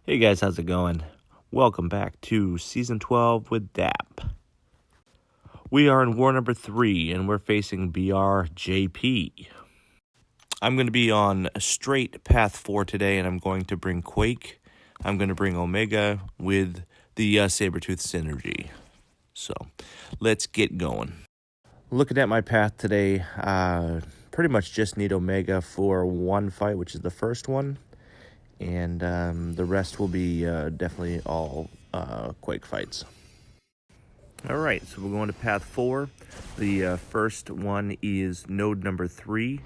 Hey guys, how's it going? Welcome back to Season 12 with DAP. We are in War number 3, and we're facing BRJP. I'm going to be on a straight Path 4 today, and I'm going to bring Quake. I'm going to bring Omega with the Sabretooth Synergy. So, let's get going. Looking at my path today, pretty much just need Omega for one fight, which is the first one. And the rest will be definitely all Quake fights. All right, so we're going to Path 4. The first one is node number 3.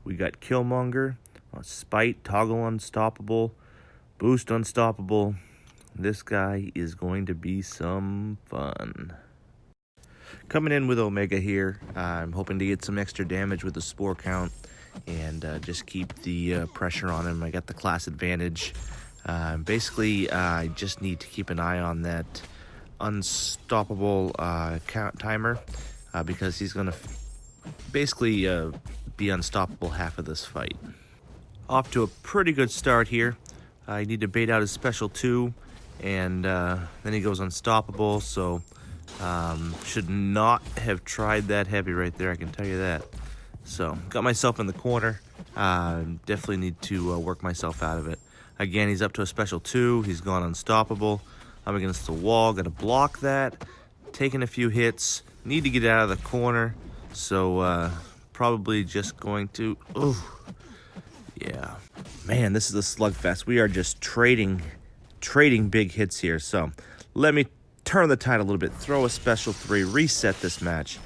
We got Killmonger, Spite, Toggle Unstoppable, Boost Unstoppable. This guy is going to be some fun. Coming in with Omega here, I'm hoping to get some extra damage with the Spore count and just keep the pressure on him. I got the class advantage. Basically, I just need to keep an eye on that unstoppable count timer because he's going to basically be unstoppable half of this fight. Off to a pretty good start here. I need to bait out his special 2, and then he goes unstoppable, so should not have tried that heavy right there, I can tell you that. So, got myself in the corner. Definitely need to work myself out of it. Again, he's up to a special 2. He's gone unstoppable. I'm against the wall. Got to block that. Taking a few hits. Need to get out of the corner. So, probably just going to... Ooh. Yeah. Man, this is a slugfest. We are just trading big hits here. So, let me turn the tide a little bit. Throw a special 3. Reset this match.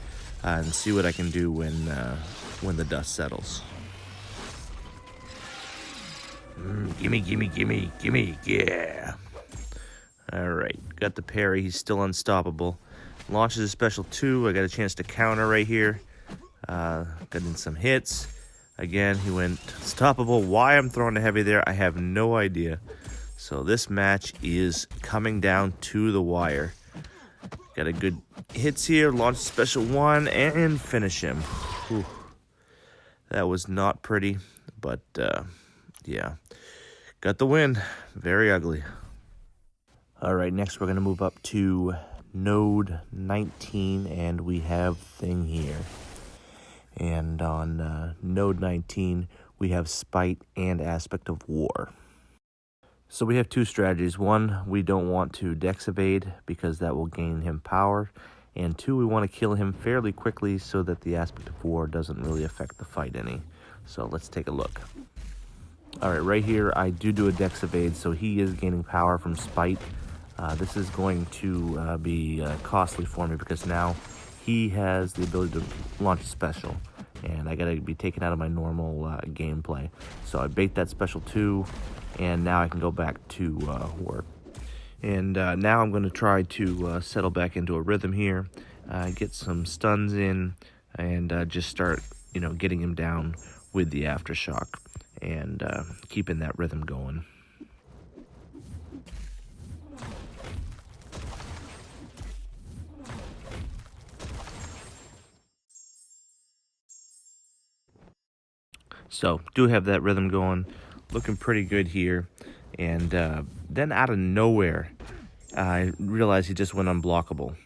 And see what I can do when the dust settles. Gimme, yeah. Alright, got the parry, he's still unstoppable. Launches a special 2, I got a chance to counter right here. Got in some hits. Again, he went unstoppable. Why I'm throwing a heavy there, I have no idea. So this match is coming down to the wire. Got a good hits here, launch special 1, and finish him. Whew. That was not pretty, but yeah. Got the win. Very ugly. All right, next we're going to move up to node 19, and we have Thing here. And on node 19, we have Spite and Aspect of War. So we have two strategies. One, we don't want to Dex evade because that will gain him power. And 2, we want to kill him fairly quickly so that the Aspect of War doesn't really affect the fight any. So let's take a look. Alright, right here I do a Dex evade, so he is gaining power from Spite. This is going to be costly for me because now he has the ability to launch a special. And I gotta be taken out of my normal gameplay. So I bait that special 2, and now I can go back to work. And now I'm going to try to settle back into a rhythm here, get some stuns in, and just start, getting him down with the aftershock and keeping that rhythm going. So, do have that rhythm going, looking pretty good here. And then out of nowhere, I realized he just went unblockable.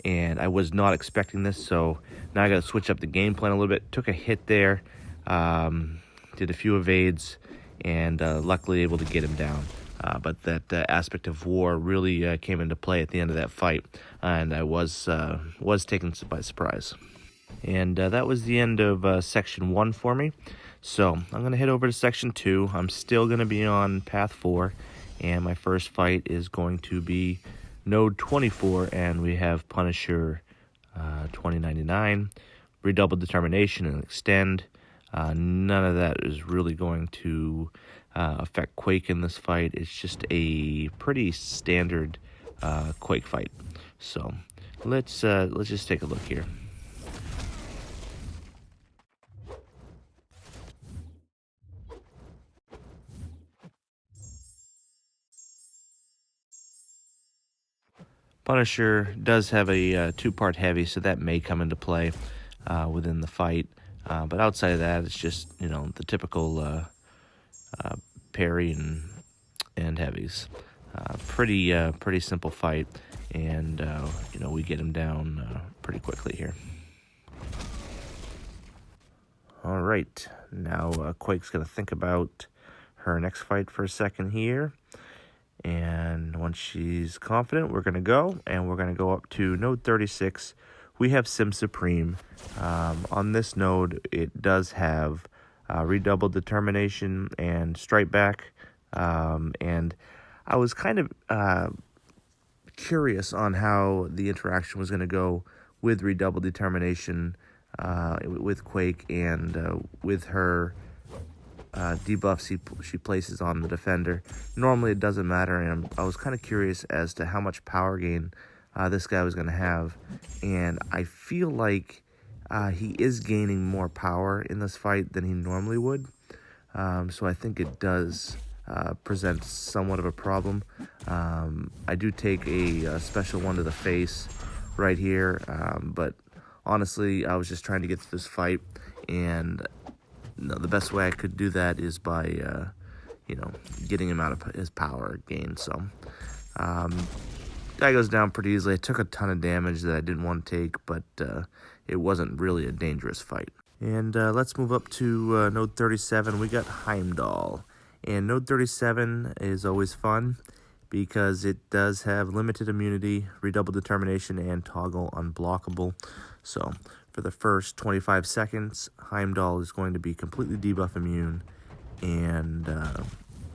And I was not expecting this, so now I got to switch up the game plan a little bit. Took a hit there, did a few evades, and luckily able to get him down. But that Aspect of War really came into play at the end of that fight, and I was taken by surprise. And that was the end of Section 1 for me. So I'm going to head over to Section 2. I'm still going to be on Path 4, and my first fight is going to be Node 24, and we have Punisher 2099, Redoubled Determination and Extend. None of that is really going to affect Quake in this fight. It's just a pretty standard Quake fight. So let's just take a look here. Punisher does have a two-part heavy, so that may come into play within the fight. But outside of that, it's just, the typical parry and heavies. Pretty simple fight, and we get him down pretty quickly here. All right, now Quake's gonna think about her next fight for a second here, and once she's confident, we're gonna go, and we're gonna go up to node 36. We have Sim Supreme. On this node, it does have redoubled determination and strike back, and I was kind of curious on how the interaction was going to go with redoubled determination with Quake and with her debuffs she places on the defender. Normally it doesn't matter, and I was kind of curious as to how much power gain this guy was going to have, and I feel like he is gaining more power in this fight than he normally would, so I think it does present somewhat of a problem. I do take a special one to the face right here, but honestly, I was just trying to get through this fight, and the best way I could do that is by, getting him out of his power gain. So, guy goes down pretty easily. I took a ton of damage that I didn't want to take, but it wasn't really a dangerous fight. And let's move up to node 37. We got Heimdall. And node 37 is always fun because it does have limited immunity, redoubled determination, and toggle unblockable. So for the first 25 seconds, Heimdall is going to be completely debuff immune, and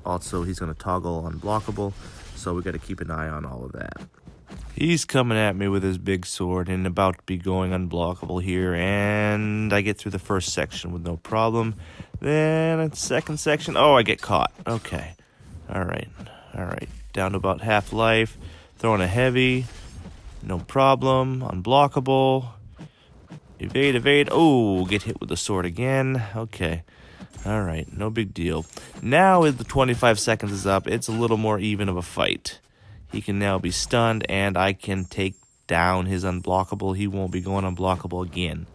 also he's going to toggle unblockable, so we got to keep an eye on all of that. He's coming at me with his big sword and about to be going unblockable here, and I get through the first section with no problem. Then the second section, oh, I get caught. Okay. All right. Down to about half life. Throwing a heavy. No problem. Unblockable. Evade. Oh, get hit with the sword again. Okay. All right. No big deal. Now the 25 seconds is up, it's a little more even of a fight. He can now be stunned, and I can take down his unblockable. He won't be going unblockable again.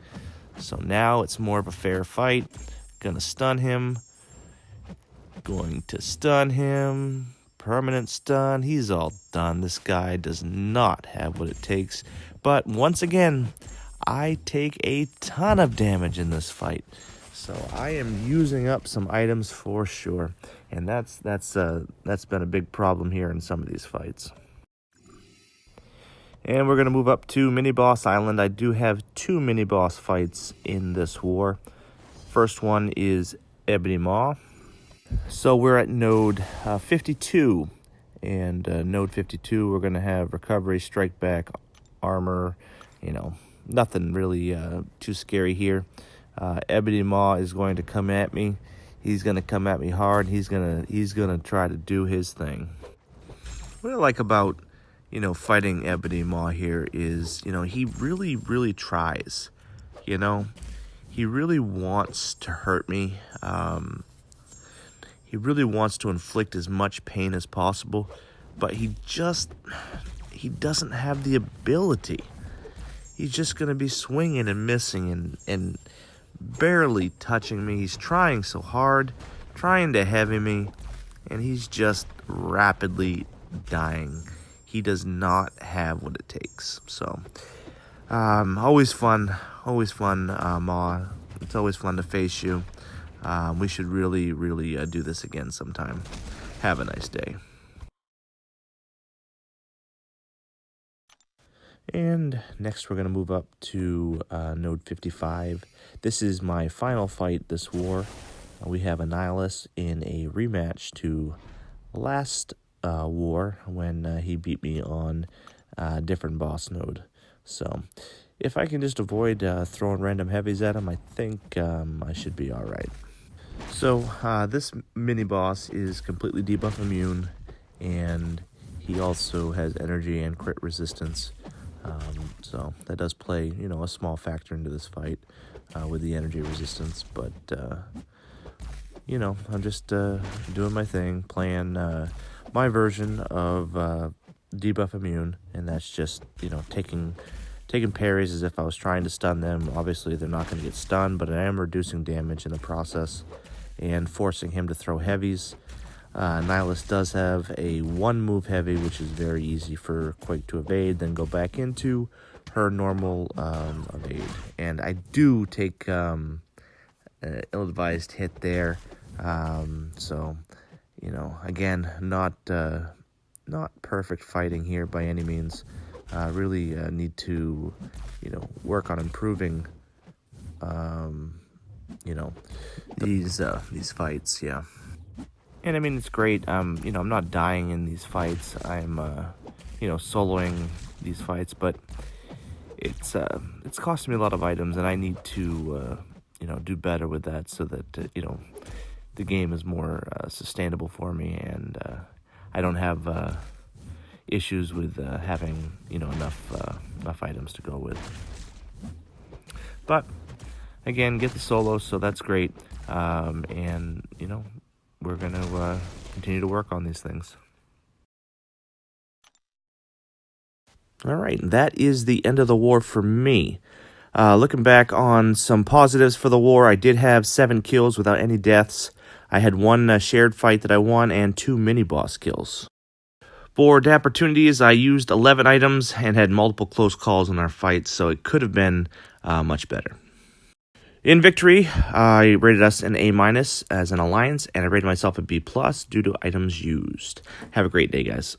So now it's more of a fair fight. Gonna stun him. Going to stun him. Permanent stun. He's all done. This guy does not have what it takes. But once again, I take a ton of damage in this fight. So I am using up some items for sure. And that's been a big problem here in some of these fights. And we're going to move up to Mini-Boss Island. I do have 2 mini-boss fights in this war. First one is Ebony Maw. So we're at node 52. And node 52, we're going to have recovery, strike back, armor. Nothing really too scary here. Ebony Maw is going to come at me. He's going to come at me hard. He's gonna try to do his thing. What I like about, fighting Ebony Maw here is, he really tries. He really wants to hurt me. He really wants to inflict as much pain as possible, but he doesn't have the ability. He's just going to be swinging and missing and barely touching me. He's trying so hard, trying to heavy me, and he's just rapidly dying. He does not have what it takes. So, always fun, Maw. It's always fun to face you. We should really do this again sometime. Have a nice day. And next we're going to move up to node 55. This is my final fight this war. We have a Nihilus in a rematch to last war when he beat me on a different boss node. So if I can just avoid throwing random heavies at him, I think I should be alright. So this mini-boss is completely debuff immune, and he also has energy and crit resistance. So that does play, a small factor into this fight with the energy resistance. But, I'm just doing my thing, playing my version of debuff immune, and that's just, taking parries as if I was trying to stun them. Obviously, they're not going to get stunned, but I am reducing damage in the process and forcing him to throw heavies. Nihilus does have a 1-move heavy, which is very easy for Quake to evade, then go back into her normal evade. And I do take an ill-advised hit there. So, you know, again, not perfect fighting here by any means. Really need to, you know, work on improving, you know, these fights, yeah. And I mean, it's great. You know, I'm not dying in these fights. I'm, you know, soloing these fights, but it's costing me a lot of items, and I need to, you know, do better with that so that you know, the game is more sustainable for me, and I don't have issues with having, you know, enough items to go with. But again, get the solos, so that's great, and you know, we're gonna continue to work on these things. All right, that is the end of the war for me. Looking back on some positives for the war, I did have 7 kills without any deaths. I had 1 shared fight that I won and 2 mini-boss kills. For the opportunities, I used 11 items and had multiple close calls in our fights, so it could have been much better. In victory, I rated us an A- as an alliance, and I rated myself a B+ due to items used. Have a great day, guys.